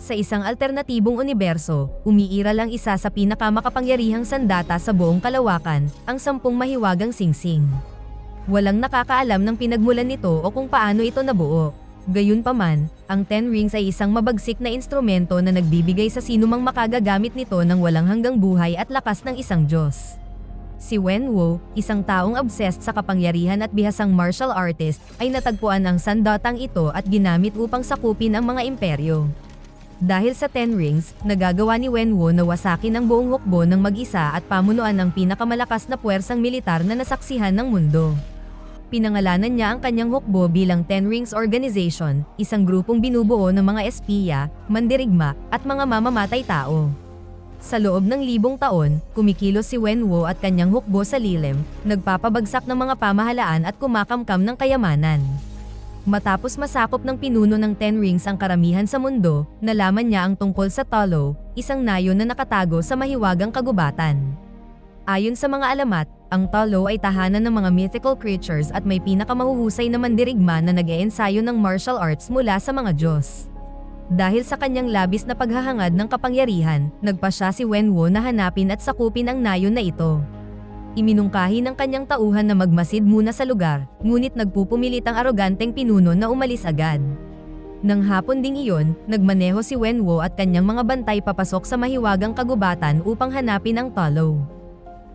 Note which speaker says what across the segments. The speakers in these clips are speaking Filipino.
Speaker 1: Sa isang alternatibong universo, umiiral ang isa sa pinakamakapangyarihang sandata sa buong kalawakan, ang 10 mahiwagang singsing. Walang nakakaalam ng pinagmulan nito o kung paano ito nabuo. Gayunpaman, ang 10 Rings ay isang mabagsik na instrumento na nagbibigay sa sinumang makagagamit nito ng walang hanggang buhay at lakas ng isang Diyos. Si Wenwu, isang taong obsessed sa kapangyarihan at bihasang martial artist, ay natagpuan ang sandatang ito at ginamit upang sakupin ang mga imperyo. Dahil sa 10 Rings, nagagawa ni Wenwu na wasakin ang buong hukbo ng mag-isa at pamunuan ang pinakamalakas na puwersang militar na nasaksihan ng mundo. Pinangalanan niya ang kanyang hukbo bilang 10 Rings Organization, isang grupong binubuo ng mga espiya, mandirigma, at mga mamamatay tao. Sa loob ng 1,000 taon, kumikilos si Wenwu at kanyang hukbo sa lilim, nagpapabagsak ng mga pamahalaan at kumakamkam ng kayamanan. Matapos masakop ng pinuno ng 10 Rings ang karamihan sa mundo, nalaman niya ang tungkol sa Talo, isang nayon na nakatago sa mahiwagang kagubatan. Ayon sa mga alamat, ang Talo ay tahanan ng mga mythical creatures at may pinakamahuhusay na mandirigma na nag-eensayo ng martial arts mula sa mga Diyos. Dahil sa kanyang labis na paghahangad ng kapangyarihan, nagpasya si Wenwu na hanapin at sakupin ang nayon na ito. Iminungkahi ng kanyang tauhan na magmasid muna sa lugar, ngunit nagpupumilit ang aroganteng pinuno na umalis agad. Nang hapon ding iyon, nagmaneho si Wenwu at kanyang mga bantay papasok sa mahiwagang kagubatan upang hanapin ang Talo.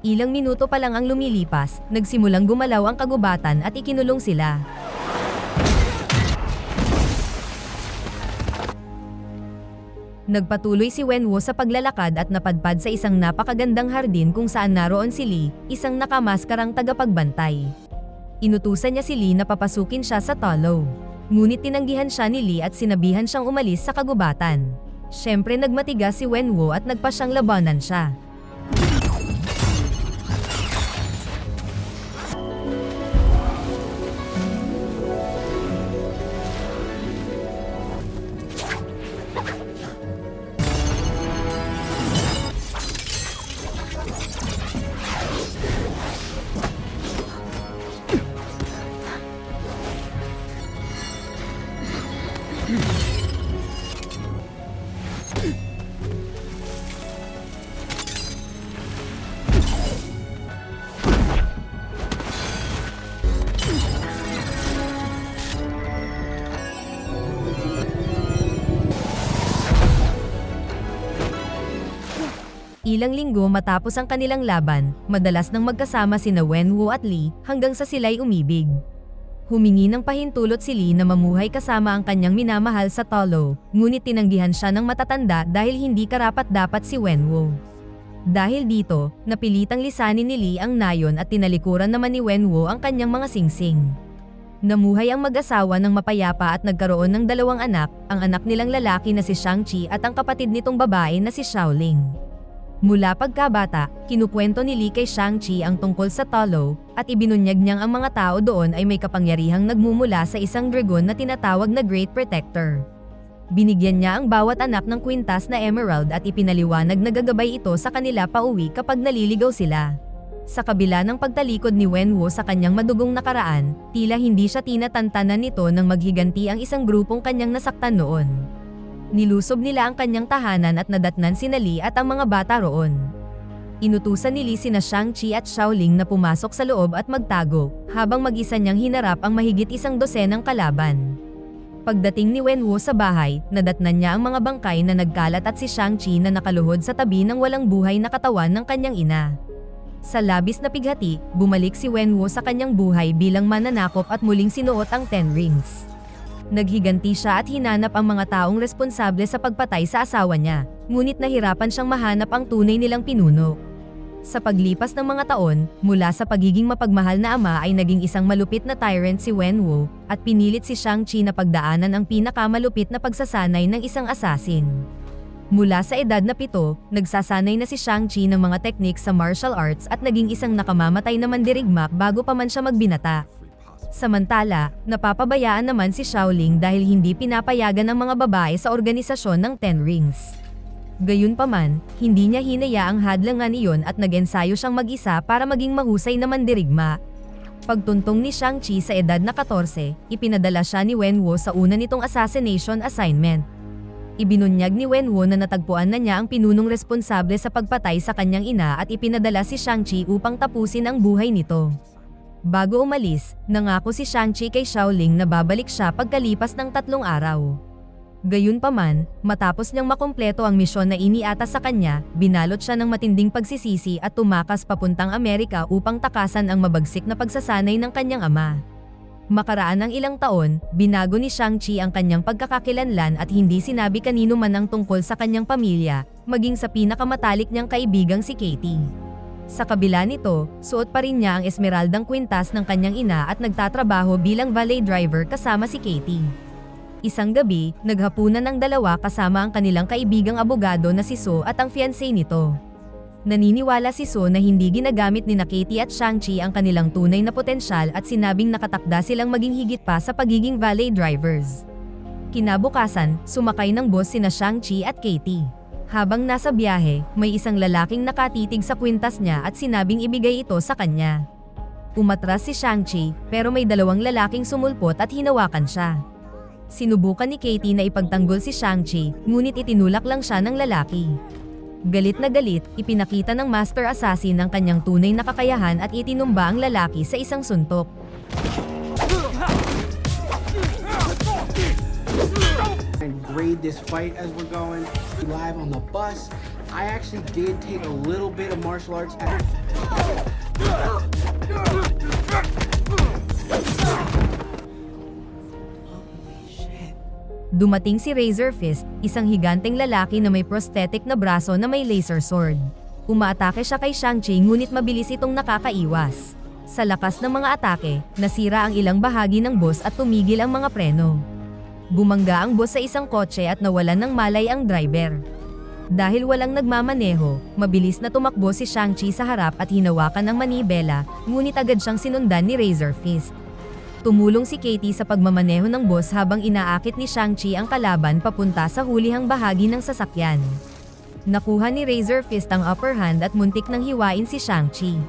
Speaker 1: Ilang minuto pa lang ang lumilipas, nagsimulang gumalaw ang kagubatan at ikinulong sila. Nagpatuloy si Wenwu sa paglalakad at napadpad sa isang napakagandang hardin kung saan naroon si Lee, isang nakamaskarang tagapagbantay. Inutusan niya si Lee na papasukin siya sa Talo. Ngunit tinanggihan siya ni Lee at sinabihan siyang umalis sa kagubatan. Siyempre nagmatigas si Wenwu at nagpa siyang labanan siya. Ilang linggo matapos ang kanilang laban, madalas nang magkasama sina Wenwu at Lee hanggang sa sila'y umibig. Humingi ng pahintulot si Lee na mamuhay kasama ang kanyang minamahal sa Talo, ngunit tinanggihan siya ng matatanda dahil hindi karapat-dapat si Wenwu. Dahil dito, napilitang lisanin ni Lee ang nayon at tinalikuran naman ni Wenwu ang kanyang mga singsing. Namuhay ang mag-asawa ng mapayapa at nagkaroon ng 2 anak, ang anak nilang lalaki na si Shang-Chi at ang kapatid nitong babae na si Xiaoling. Mula pagkabata, kinukwento ni Lee kay Shang-Chi ang tungkol sa Talo, at ibinunyag niyang ang mga tao doon ay may kapangyarihang nagmumula sa isang dragon na tinatawag na Great Protector. Binigyan niya ang bawat anak ng kwintas na emerald at ipinaliwanag na gagabay ito sa kanila pauwi kapag naliligaw sila. Sa kabila ng pagtalikod ni Wenwu sa kanyang madugong nakaraan, tila hindi siya tinatantanan nito nang maghiganti ang isang grupong kanyang nasaktan noon. Nilusob nila ang kanyang tahanan at nadatnan sina Lee at ang mga bata roon. Inutusan ni Lee sina Shang-Chi at Xiaoling na pumasok sa loob at magtago, habang mag-isa niyang hinarap ang mahigit 100 kalaban. Pagdating ni Wenwu sa bahay, nadatnan niya ang mga bangkay na nagkalat at si Shang-Chi na nakaluhod sa tabi ng walang buhay na katawan ng kanyang ina. Sa labis na pighati, bumalik si Wenwu sa kanyang buhay bilang mananakop at muling sinuot ang 10 Rings. Naghiganti siya at hinanap ang mga taong responsable sa pagpatay sa asawa niya, ngunit nahirapan siyang mahanap ang tunay nilang pinuno. Sa paglipas ng mga taon, mula sa pagiging mapagmahal na ama ay naging isang malupit na tyrant si Wenwu, at pinilit si Shang-Chi na pagdaanan ang pinakamalupit na pagsasanay ng isang assassin. Mula sa edad na 7, nagsasanay na si Shang-Chi ng mga teknik sa martial arts at naging isang nakamamatay na mandirigma bago pa man siya magbinata. Samantala, napapabayaan naman si Xiaoling dahil hindi pinapayagan ng mga babae sa organisasyon ng 10 Rings. Gayunpaman, hindi niya hinaya ang hadlangan iyon at nag-ensayo siyang mag-isa para maging mahusay na mandirigma. Pagtuntong ni Shang-Chi sa edad na 14, ipinadala siya ni Wenwu sa una nitong assassination assignment. Ibinunyag ni Wenwu na natagpuan na niya ang pinunong responsable sa pagpatay sa kanyang ina at ipinadala si Shang-Chi upang tapusin ang buhay nito. Bago umalis, nangako si Shang-Chi kay Xiaoling na babalik siya pagkalipas ng 3 araw. Gayunpaman, matapos niyang makumpleto ang misyon na iniatas sa kanya, binalot siya ng matinding pagsisisi at tumakas papuntang Amerika upang takasan ang mabagsik na pagsasanay ng kanyang ama. Makaraan ng ilang taon, binago ni Shang-Chi ang kanyang pagkakakilanlan at hindi sinabi kanino man ang tungkol sa kanyang pamilya, maging sa pinakamatalik niyang kaibigang si Katie. Sa kabila nito, suot pa rin niya ang esmeraldang kwintas ng kanyang ina at nagtatrabaho bilang valet driver kasama si Katie. Isang gabi, naghapunan ng dalawa kasama ang kanilang kaibigang abogado na si So at ang fiancé nito. Naniniwala si So na hindi ginagamit ni Katie at Shang-Chi ang kanilang tunay na potensyal at sinabing nakatakda silang maging higit pa sa pagiging valet drivers. Kinabukasan, sumakay ng bus sina Shang-Chi at Katie. Habang nasa biyahe, may isang lalaking nakatitig sa kwintas niya at sinabing ibigay ito sa kanya. Umatras si Shang-Chi, pero may 2 lalaking sumulpot at hinawakan siya. Sinubukan ni Katie na ipagtanggol si Shang-Chi, ngunit itinulak lang siya ng lalaki. Galit na galit, ipinakita ng Master Assassin ang kanyang tunay na kakayahan at itinumba ang lalaki sa isang suntok.
Speaker 2: And grade this fight as we're going live on the bus. I actually did take a little bit of martial arts.
Speaker 1: Dumating si Razor Fist, isang higanteng lalaki na may prosthetic na braso na may laser sword. Umaatake siya kay Shang-Chi ngunit mabilis itong nakakaiwas. Sa lakas ng mga atake, nasira ang ilang bahagi ng bus at tumigil ang mga preno. Bumangga ang bus sa isang kotse at nawalan ng malay ang driver. Dahil walang nagmamaneho, mabilis na tumakbo si Shang-Chi sa harap at hinawakan ng manibela, ngunit agad siyang sinundan ni Razor Fist. Tumulong si Katie sa pagmamaneho ng bus habang inaakit ni Shang-Chi ang kalaban papunta sa hulihang bahagi ng sasakyan. Nakuha ni Razor Fist ang upper hand at muntik nang hiwain si Shang-Chi.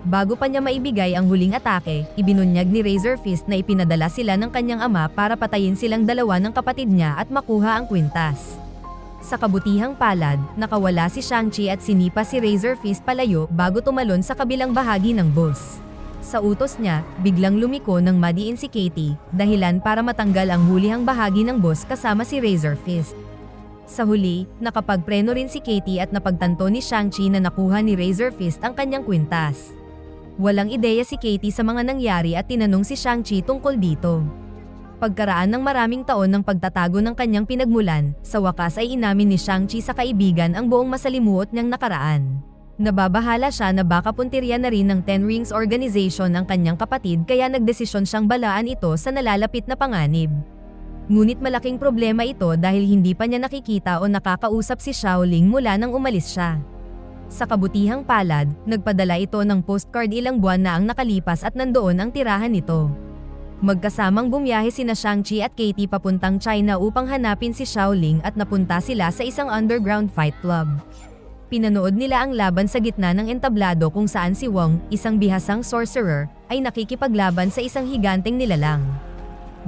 Speaker 1: Bago pa niya maibigay ang huling atake, ibinunyag ni Razor Fist na ipinadala sila ng kanyang ama para patayin silang dalawa ng kapatid niya at makuha ang kwintas. Sa kabutihang palad, nakawala si Shang-Chi at sinipa si Razor Fist palayo bago tumalon sa kabilang bahagi ng bus. Sa utos niya, biglang lumiko nang madiin si Katie, dahilan para matanggal ang hulihang bahagi ng bus kasama si Razor Fist. Sa huli, nakapagpreno rin si Katie at napagtanto ni Shang-Chi na nakuha ni Razor Fist ang kanyang kwintas. Walang ideya si Katie sa mga nangyari at tinanong si Shang-Chi tungkol dito. Pagkaraan ng maraming taon ng pagtatago ng kanyang pinagmulan, sa wakas ay inamin ni Shang-Chi sa kaibigan ang buong masalimuot niyang nakaraan. Nababahala siya na baka puntirya na rin ng Ten Rings Organization ang kanyang kapatid kaya nagdesisyon siyang balaan ito sa nalalapit na panganib. Ngunit malaking problema ito dahil hindi pa niya nakikita o nakakausap si Xiaoling mula nang umalis siya. Sa kabutihang palad, nagpadala ito ng postcard ilang buwan na ang nakalipas at nandoon ang tirahan nito. Magkasamang bumiyahe sina Shang-Chi at Katie papuntang China upang hanapin si Xiaoling at napunta sila sa isang underground fight club. Pinanood nila ang laban sa gitna ng entablado kung saan si Wong, isang bihasang sorcerer, ay nakikipaglaban sa isang higanteng nilalang.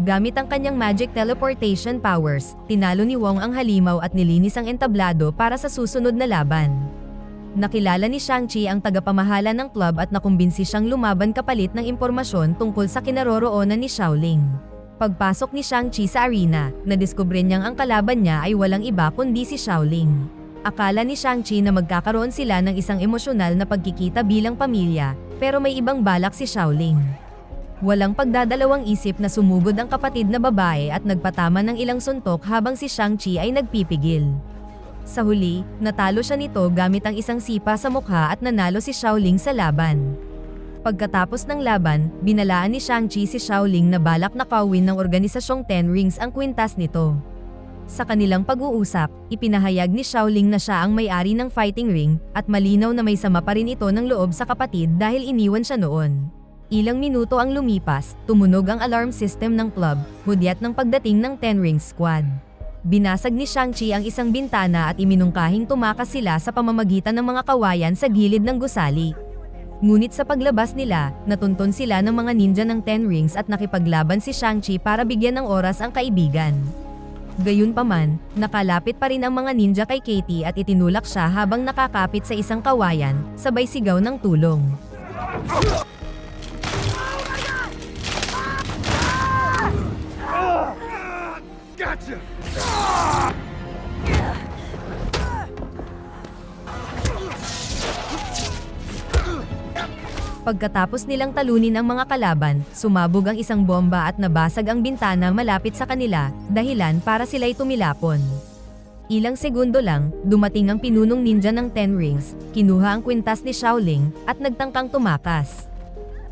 Speaker 1: Gamit ang kanyang magic teleportation powers, tinalo ni Wong ang halimaw at nilinis ang entablado para sa susunod na laban. Nakilala ni Shang-Chi ang tagapamahala ng club at nakumbinsi siyang lumaban kapalit ng impormasyon tungkol sa kinaroroonan ni Xiaoling. Pagpasok ni Shang-Chi sa arena, nadiskubre niyang ang kalaban niya ay walang iba kundi si Xiaoling. Akala ni Shang-Chi na magkakaroon sila ng isang emosyonal na pagkikita bilang pamilya, pero may ibang balak si Xiaoling. Walang pagdadalawang isip na sumugod ang kapatid na babae at nagpatama ng ilang suntok habang si Shang-Chi ay nagpipigil. Sa huli, natalo siya nito gamit ang isang sipa sa mukha at nanalo si Xiaoling sa laban. Pagkatapos ng laban, binalaan ni Shang-Chi si Xiaoling na balak na kawin ng organisasyong Ten Rings ang kwintas nito. Sa kanilang pag-uusap, ipinahayag ni Xiaoling na siya ang may-ari ng fighting ring at malinaw na may sama pa rin ito ng loob sa kapatid dahil iniwan siya noon. Ilang minuto ang lumipas, tumunog ang alarm system ng club, hudyat ng pagdating ng Ten Rings Squad. Binasag ni Shang-Chi ang isang bintana at iminungkahing tumakas sila sa pamamagitan ng mga kawayan sa gilid ng gusali. Ngunit sa paglabas nila, natuntun sila ng mga ninja ng Ten Rings at nakipaglaban si Shang-Chi para bigyan ng oras ang kaibigan. Gayunpaman, nakalapit pa rin ang mga ninja kay Katie at itinulak siya habang nakakapit sa isang kawayan, sabay sigaw ng tulong.
Speaker 3: Gotcha!
Speaker 1: Pagkatapos nilang talunin ang mga kalaban, sumabog ang isang bomba at nabasag ang bintana malapit sa kanila, dahilan para sila'y tumilapon. Ilang segundo lang, dumating ang pinunong ninja ng Ten Rings, kinuha ang kwintas ni Shaolin, at nagtangkang tumakas.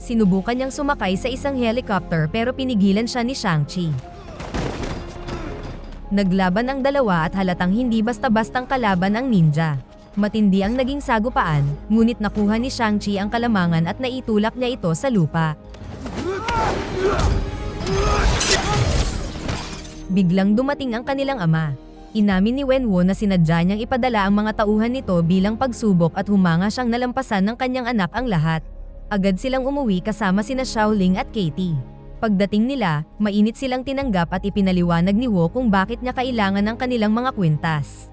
Speaker 1: Sinubukan niyang sumakay sa isang helicopter pero pinigilan siya ni Shang-Chi. Naglaban ang dalawa at halatang hindi basta-bastang kalaban ang ninja. Matindi ang naging sagupaan, ngunit nakuha ni Shang-Chi ang kalamangan at naitulak niya ito sa lupa. Biglang dumating ang kanilang ama. Inamin ni Wenwu na sinadya niyang ipadala ang mga tauhan nito bilang pagsubok at humanga siyang nalampasan ng kanyang anak ang lahat. Agad silang umuwi kasama sina Shaolin at Katie. Pagdating nila, mainit silang tinanggap at ipinaliwanag ni Wu kung bakit niya kailangan ng kanilang mga kwintas.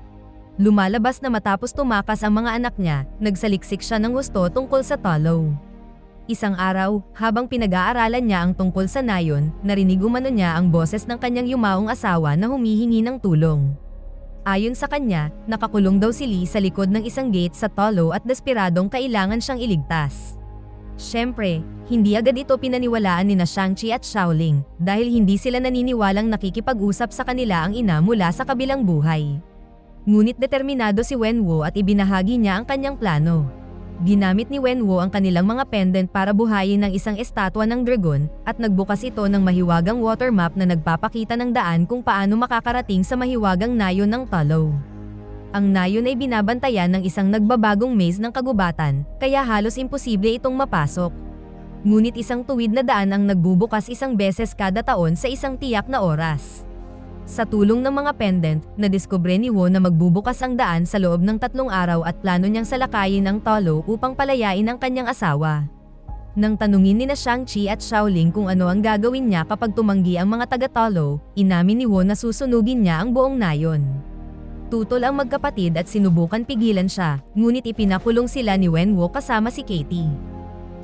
Speaker 1: Lumalabas na matapos tumakas ang mga anak niya, nagsaliksik siya ng gusto tungkol sa Talo. Isang araw, habang pinag-aaralan niya ang tungkol sa nayon, narinig umano niya ang boses ng kanyang yumaong asawa na humihingi ng tulong. Ayon sa kanya, nakakulong daw si Lee sa likod ng isang gate sa Talo at desperadong kailangan siyang iligtas. Siyempre, hindi agad ito pinaniwalaan ni na Shang-Chi at Shaolin, dahil hindi sila naniniwalang nakikipag-usap sa kanila ang ina mula sa kabilang buhay. Ngunit determinado si Wenwu at ibinahagi niya ang kanyang plano. Ginamit ni Wenwu ang kanilang mga pendant para buhayin ng isang estatwa ng dragon, at nagbukas ito ng mahiwagang water map na nagpapakita ng daan kung paano makakarating sa mahiwagang nayon ng Talo. Ang nayon ay binabantayan ng isang nagbabagong maze ng kagubatan, kaya halos imposible itong mapasok. Ngunit isang tuwid na daan ang nagbubukas isang beses kada taon sa isang tiyak na oras. Sa tulong ng mga pendant, nadiskubre ni Wu na magbubukas ang daan sa loob ng 3 araw at plano niyang salakayin ang Talo upang palayain ang kanyang asawa. Nang tanungin ni na Shang-Chi at Shaolin kung ano ang gagawin niya kapag tumanggi ang mga taga-Talo, inamin ni Wu na susunugin niya ang buong nayon. Tutol ang magkapatid at sinubukan pigilan siya, ngunit ipinakulong sila ni Wenwu kasama si Katie.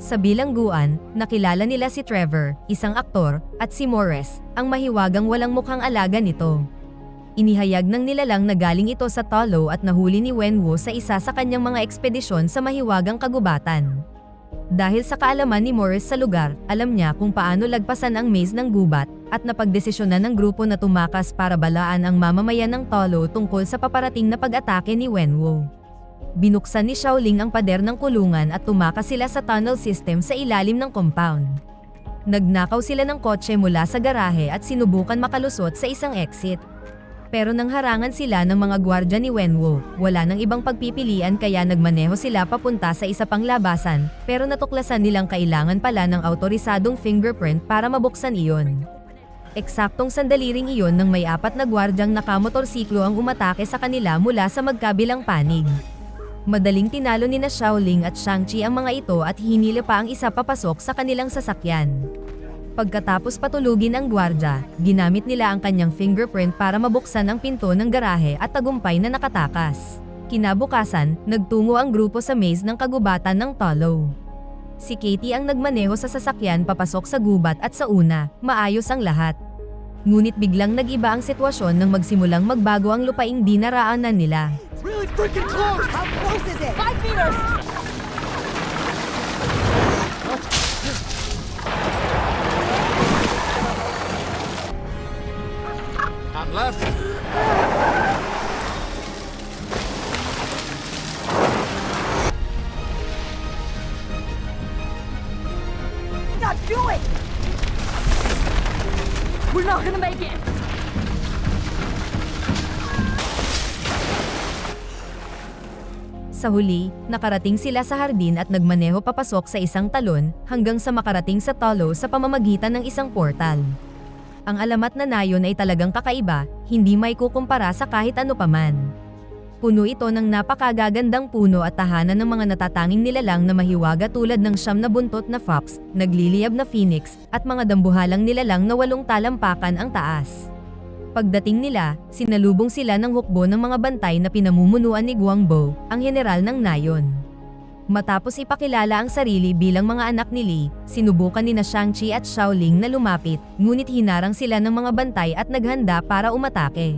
Speaker 1: Sa bilangguan, nakilala nila si Trevor, isang aktor, at si Morris, ang mahiwagang walang mukhang alaga nito. Inihayag ng nilalang na galing ito sa Talo at nahuli ni Wenwu sa isa sa kanyang mga ekspedisyon sa mahiwagang kagubatan. Dahil sa kaalaman ni Morris sa lugar, alam niya kung paano lagpasan ang maze ng gubat, at napagdesisyonan ng grupo na tumakas para balaan ang mamamayan ng Talo tungkol sa paparating na pag-atake ni Wenwu. Binuksan ni Shaolin ang pader ng kulungan at tumakas sila sa tunnel system sa ilalim ng compound. Nagnakaw sila ng kotse mula sa garahe at sinubukan makalusot sa isang exit. Pero nang harangan sila ng mga gwardya ni Wenwu, wala nang ibang pagpipilian kaya nagmaneho sila papunta sa isa pang labasan, pero natuklasan nilang kailangan pala ng autorisadong fingerprint para mabuksan iyon. Eksaktong sandali ring iyon nang may 4 na gwardyang nakamotorsiklo ang umatake sa kanila mula sa magkabilang panig. Madaling tinalo ni na Shaolin at Shang-Chi ang mga ito at hinila pa ang isa papasok sa kanilang sasakyan. Pagkatapos patulugin ang gwardya, ginamit nila ang kanyang fingerprint para mabuksan ang pinto ng garahe at tagumpay na nakatakas. Kinabukasan, nagtungo ang grupo sa maze ng kagubatan ng Talo. Si Katie ang nagmaneho sa sasakyan papasok sa gubat at sa una, maayos ang lahat. Ngunit biglang nag-iba ang sitwasyon nang magsimulang magbago ang lupaing dinaraanan nila.
Speaker 3: Really freaking close!
Speaker 4: How close is it? 5 meters!
Speaker 3: Top left.
Speaker 4: Not do it! We're not gonna make it!
Speaker 1: Sa huli, nakarating sila sa hardin at nagmaneho papasok sa isang talon hanggang sa makarating sa Talo sa pamamagitan ng isang portal. Ang alamat na nayon ay talagang kakaiba, hindi may kukumpara sa kahit ano paman. Puno ito ng napakagagandang puno at tahanan ng mga natatanging nilalang na mahiwaga tulad ng 9 na buntot na fox, nagliliyab na phoenix, at mga dambuhalang nilalang na 8 talampakan ang taas. Pagdating nila, sinalubong sila ng hukbo ng mga bantay na pinamumunuan ni Guangbo, ang general ng Nayon. Matapos ipakilala ang sarili bilang mga anak ni Li, sinubukan ni na Shang-Chi at Xiaoling na lumapit, ngunit hinarang sila ng mga bantay at naghanda para umatake.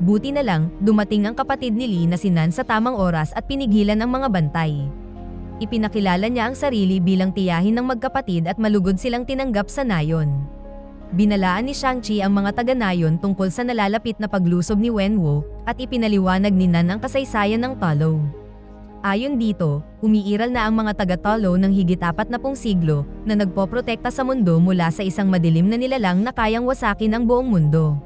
Speaker 1: Buti na lang, dumating ang kapatid ni Li na si Nan sa tamang oras at pinigilan ang mga bantay. Ipinakilala niya ang sarili bilang tiyahin ng magkapatid at malugod silang tinanggap sa Nayon. Binalaan ni Shang-Chi ang mga taga-Nayon tungkol sa nalalapit na paglusob ni Wenwu at ipinaliwanag ni Nan ang kasaysayan ng Talo. Ayon dito, umiiral na ang mga taga-Talo ng higit 40 siglo na nagpoprotekta sa mundo mula sa isang madilim na nilalang na kayang wasakin ang buong mundo.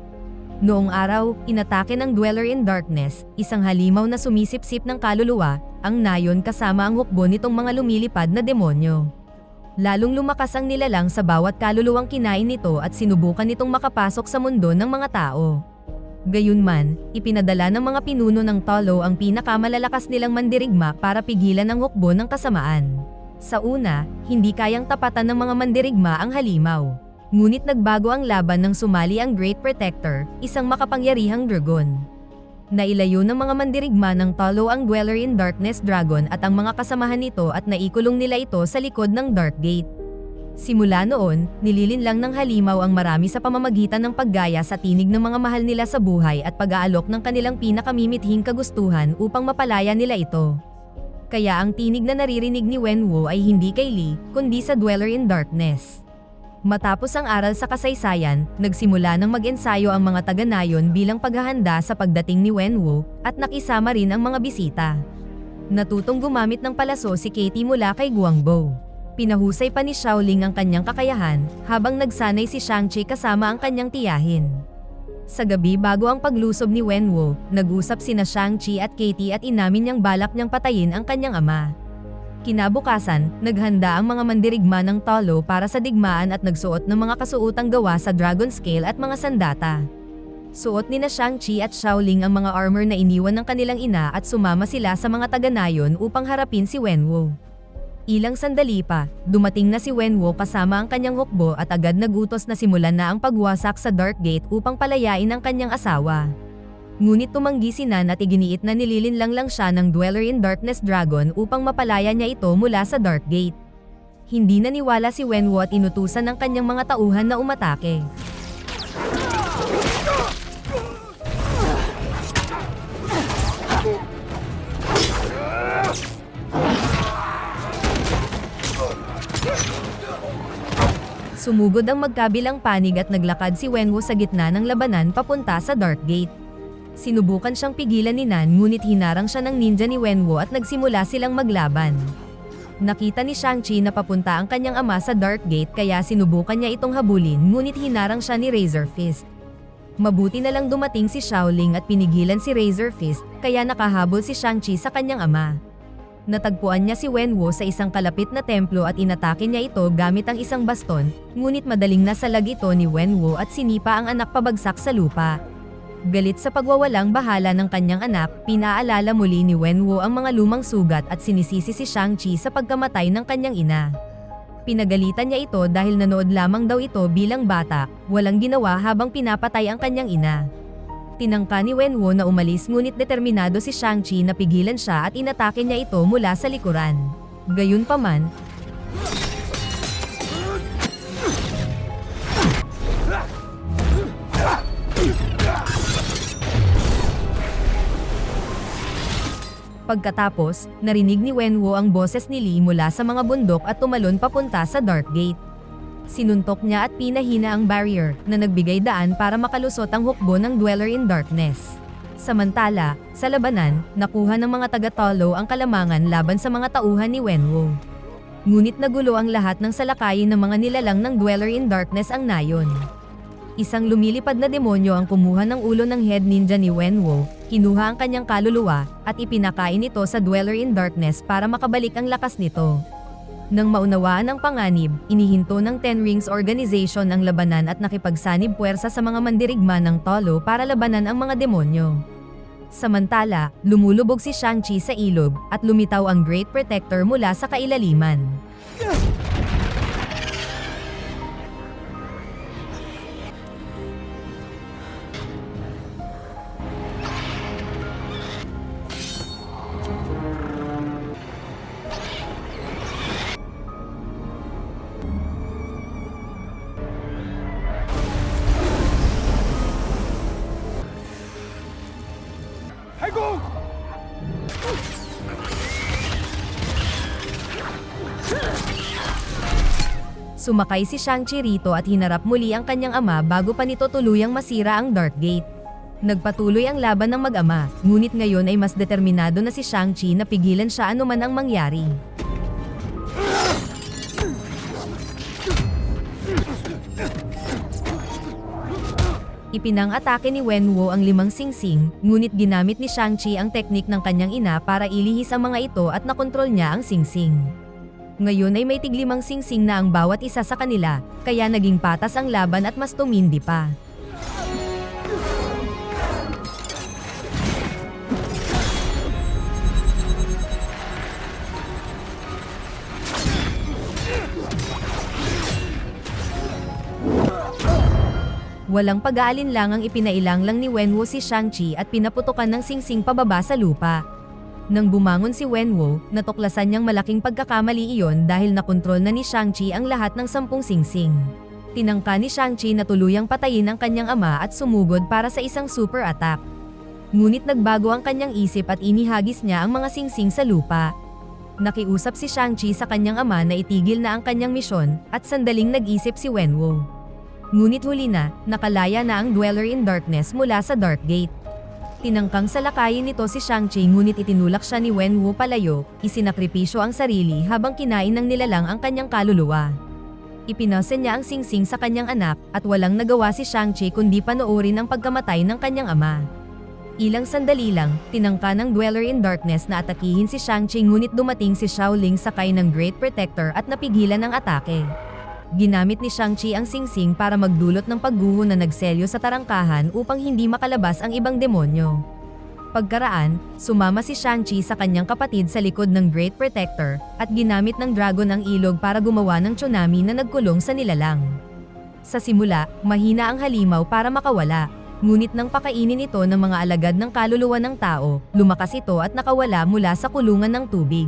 Speaker 1: Noong araw, inatake ng Dweller in Darkness, isang halimaw na sumisipsip ng kaluluwa, ang Nayon kasama ang hukbo nitong mga lumilipad na demonyo. Lalong lumakas ang nilalang sa bawat kaluluwang kinain nito at sinubukan nitong makapasok sa mundo ng mga tao. Gayunman, ipinadala ng mga pinuno ng Talo ang pinakamalalakas nilang mandirigma para pigilan ang hukbo ng kasamaan. Sa una, hindi kayang tapatan ng mga mandirigma ang halimaw. Ngunit nagbago ang laban nang sumali ang Great Protector, isang makapangyarihang dragon. Nailayo ng mga mandirigma ng Talo ang Dweller in Darkness Dragon at ang mga kasamahan nito at naikulong nila ito sa likod ng Dark Gate. Simula noon, nililinlang ng halimaw ang marami sa pamamagitan ng paggaya sa tinig ng mga mahal nila sa buhay at pag-aalok ng kanilang pinakamimithing kagustuhan upang mapalaya nila ito. Kaya ang tinig na naririnig ni Wenwu ay hindi kay Li, kundi sa Dweller in Darkness. Matapos ang aral sa kasaysayan, nagsimula ng mag-ensayo ang mga taga-Nayon bilang paghahanda sa pagdating ni Wenwu, at nakisama rin ang mga bisita. Natutong gumamit ng palaso si Katie mula kay Guangbo. Pinahusay pa ni Xiaoling ang kanyang kakayahan, habang nagsanay si Shang-Chi kasama ang kanyang tiyahin. Sa gabi bago ang paglusob ni Wenwu, nag-usap sina Shang-Chi at Katie at inamin niyang balak niyang patayin ang kanyang ama. Kinabukasan, naghanda ang mga mandirigma ng Talo para sa digmaan at nagsuot ng mga kasuotang gawa sa dragon scale at mga sandata. Suot ni na Shang-Chi at Xiaoling ang mga armor na iniwan ng kanilang ina at sumama sila sa mga taga-Nayon upang harapin si Wenwu. Ilang sandali pa, dumating na si Wenwu kasama ang kanyang hukbo at agad nagutos na simulan na ang pagwasak sa Dark Gate upang palayain ang kanyang asawa. Ngunit tumanggi si Nan at iginiit na nililinlang lang siya ng Dweller in Darkness Dragon upang mapalaya niya ito mula sa Dark Gate. Hindi naniwala si Wenwu at inutusan ng kanyang mga tauhan na umatake. Sumugod ang magkabilang panig at naglakad si Wenwu sa gitna ng labanan papunta sa Dark Gate. Sinubukan siyang pigilan ni Nan ngunit hinarang siya ng ninja ni Wenwu at nagsimula silang maglaban. Nakita ni Shang-Chi na papunta ang kanyang ama sa Dark Gate kaya sinubukan niya itong habulin ngunit hinarang siya ni Razor Fist. Mabuti na lang dumating si Xiaoling at pinigilan si Razor Fist kaya nakahabol si Shang-Chi sa kanyang ama. Natagpuan niya si Wenwu sa isang kalapit na templo at inatake niya ito gamit ang isang baston, ngunit madaling nasalag ito ni Wenwu at sinipa ang anak pabagsak sa lupa. Galit sa pagwawalang bahala ng kanyang anak, pinaalala muli ni Wenwu ang mga lumang sugat at sinisisi si Shang-Chi sa pagkamatay ng kanyang ina. Pinagalitan niya ito dahil nanood lamang daw ito bilang bata, walang ginawa habang pinapatay ang kanyang ina. Tinangka ni Wenwu na umalis ngunit determinado si Shang-Chi na pigilan siya at inatake niya ito mula sa likuran. Gayunpaman, pagkatapos, narinig ni Wenwu ang boses ni Li mula sa mga bundok at tumalon papunta sa Dark Gate. Sinuntok niya at pinahina ang barrier na nagbigay daan para makalusot ang hukbo ng Dweller in Darkness. Samantala, sa labanan, nakuha ng mga taga-Talo ang kalamangan laban sa mga tauhan ni Wenwu. Ngunit nagulo ang lahat ng salakayin ng mga nilalang ng Dweller in Darkness ang Nayon. Isang lumilipad na demonyo ang kumuha ng ulo ng head ninja ni Wenwu, kinuha ang kanyang kaluluwa, at ipinakain ito sa Dweller in Darkness para makabalik ang lakas nito. Nang maunawaan ang panganib, inihinto ng Ten Rings Organization ang labanan at nakipagsanib puwersa sa mga mandirigma ng Talo para labanan ang mga demonyo. Samantala, lumulubog si Shang-Chi sa ilog, at lumitaw ang Great Protector mula sa kailaliman.
Speaker 3: go!
Speaker 1: Sumakay si Shang-Chi rito at hinarap muli ang kanyang ama bago pa nito tuluyang masira ang Dark Gate. Nagpatuloy ang laban ng mag-ama, ngunit ngayon ay mas determinado na si Shang-Chi na pigilan siya anuman ang mangyari. Ipinang-atake ni Wenwu ang 5 singsing, ngunit ginamit ni Shang-Chi ang teknik ng kanyang ina para ilihis ang mga ito at nakontrol niya ang singsing. Ngayon ay may tig-5 singsing na ang bawat isa sa kanila, kaya naging patas ang laban at mas tumindi pa. Walang pag-aalinlangang ipinailang lang ni Wenwu si Shang-Chi at pinaputukan ng singsing pababa sa lupa. Nang bumangon si Wenwu, natuklasan niyang malaking pagkakamali iyon dahil nakontrol na ni Shang-Chi ang lahat ng 10 singsing. Tinangka ni Shang-Chi na tuluyang patayin ang kanyang ama at sumugod para sa isang super attack. Ngunit nagbago ang kanyang isip at inihagis niya ang mga singsing sa lupa. Nakiusap si Shang-Chi sa kanyang ama na itigil na ang kanyang misyon at sandaling nag-isip si Wenwu. Ngunit huli na, nakalaya na ang Dweller in Darkness mula sa Dark Gate. Tinangkang salakayin nito si Shang-Chi ngunit itinulak siya ni Wenwu palayo, isinakripisyo ang sarili habang kinain ng nilalang ang kanyang kaluluwa. Ipinasa niya ang singsing sa kanyang anak at walang nagawa si Shang-Chi kundi panoorin ang pagkamatay ng kanyang ama. Ilang sandali lang, tinangka ng Dweller in Darkness na atakihin si Shang-Chi ngunit dumating si Shaoling sakay ng Great Protector at napigilan ang atake. Ginamit ni Shang-Chi ang singsing para magdulot ng pagguho na nagselyo sa tarangkahan upang hindi makalabas ang ibang demonyo. Pagkaraan, sumama si Shang-Chi sa kanyang kapatid sa likod ng Great Protector at ginamit ng dragon ang ilog para gumawa ng tsunami na nagkulong sa nilalang. Sa simula, mahina ang halimaw para makawala, ngunit nang pakainin ito ng mga alagad ng kaluluwa ng tao, lumakas ito at nakawala mula sa kulungan ng tubig.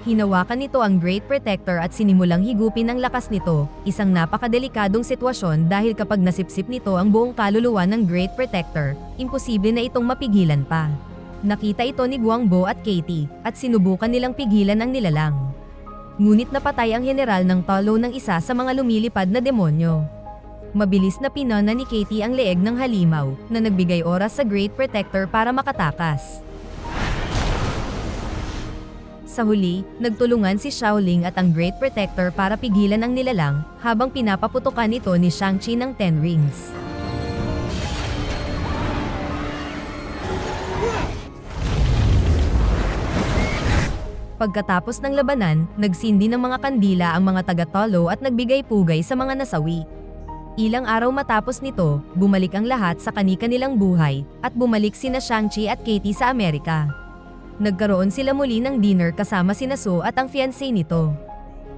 Speaker 1: Hinawakan nito ang Great Protector at sinimulang higupin ang lakas nito, isang napakadelikadong sitwasyon dahil kapag nasipsip nito ang buong kaluluwa ng Great Protector, imposible na itong mapigilan pa. Nakita ito ni Guangbo at Katie, at sinubukan nilang pigilan ang nilalang. Ngunit napatay ang general ng talo ng isa sa mga lumilipad na demonyo. Mabilis na pinana ni Katie ang leeg ng halimaw, na nagbigay oras sa Great Protector para makatakas. Sa huli, nagtulungan si Shaoling at ang Great Protector para pigilan ang nilalang, habang pinapaputukan ito ni Shang-Chi ng 10 rings. Pagkatapos ng labanan, nagsindi ng mga kandila ang mga taga-talo at nagbigay pugay sa mga nasawi. Ilang araw matapos nito, bumalik ang lahat sa kani-kanilang buhay, at bumalik sina Shang-Chi at Katie sa Amerika. Nagkaroon sila muli ng dinner kasama sina So at ang fiancé nito.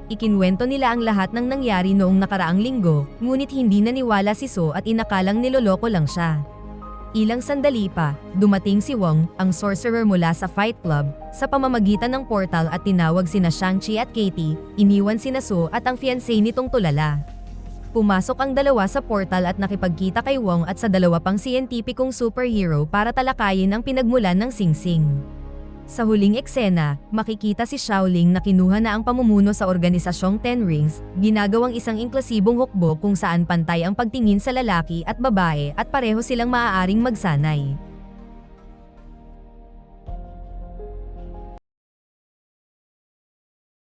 Speaker 1: Ikinwento nila ang lahat ng nangyari noong nakaraang linggo, ngunit hindi naniwala si So at inakalang niloloko lang siya. Ilang sandali pa, dumating si Wong, ang sorcerer mula sa Fight Club, sa pamamagitan ng portal at tinawag sina Shang-Chi at Katie, iniwan sina So at ang fiancé nitong tulala. Pumasok ang dalawa sa portal at nakipagkita kay Wong at sa dalawa pang siyentipikong superhero para talakayin ang pinagmulan ng singsing. Sa huling eksena, makikita si Shaoling na kinuha na ang pamumuno sa organisasyong 10 Rings, ginagawang isang inklusibong hukbo kung saan pantay ang pagtingin sa lalaki at babae at pareho silang maaaring magsanay.